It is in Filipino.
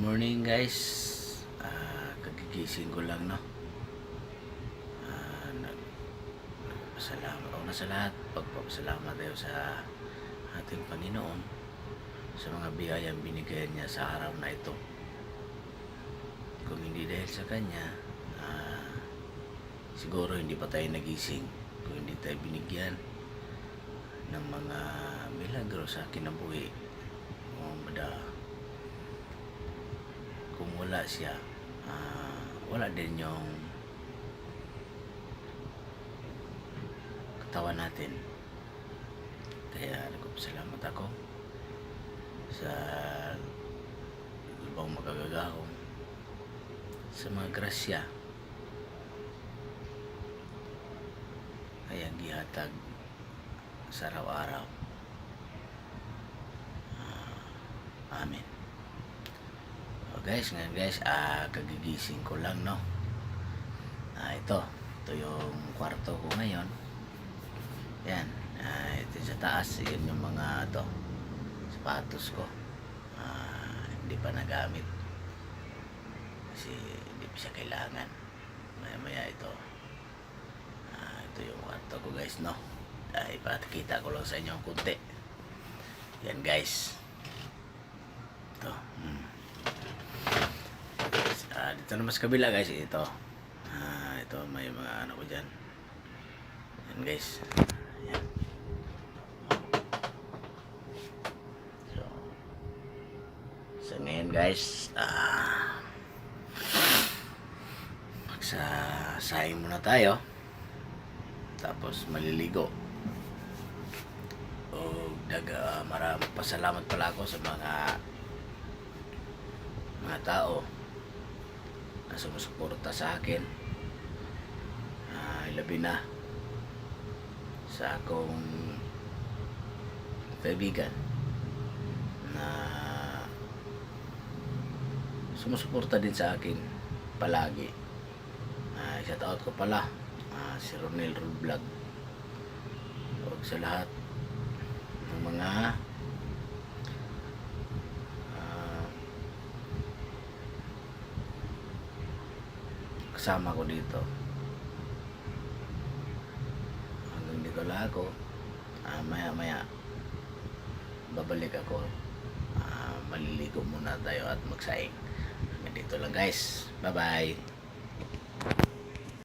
morning guys. Kagigising ko lang, no. Nagpasalamat una sa lahat, pagpapasalamat tayo sa ating Panginoon sa mga biyayang binigay niya sa araw na ito. Kung hindi dahil sa kanya, siguro hindi pa tayo nagising. Kung hindi tayo binigyan ng mga milagro sa kinabuhi, kung wala siya, wala din yung katawan natin. Kaya nagpapasalamat ako sa ibang magagagahong, sa mga grasya ay ang gihatag sa araw-araw. Amen. Guys, ngayon guys, kagigising ko lang, no. Ito yung kwarto ko ngayon. Yan, ito sa taas, yun yung mga sapatos ko. Hindi pa nagamit kasi hindi pa siya kailangan. Maya ito yung kwarto ko guys, no. Ipakita ko lang sa inyo ang kunti. Yan guys, ito. Dito naman sa kabila guys, ito may mga ano ko dyan. Yan guys, yan. So ngayon guys, magsasaing muna tayo, tapos maliligo. Maraming pasalamat pala ako sa mga tao na sumusuporta sa akin, labi na sa akong kaibigan na sumusuporta din sa akin palagi. Shout out ko pala si Ronel Road Vlog. Huwag sa lahat ng mga kasama ko dito. Hanggang dito lang ako. Maya babalik ako. Maliligo muna tayo at magsaing. Hanggang dito lang guys. Bye bye.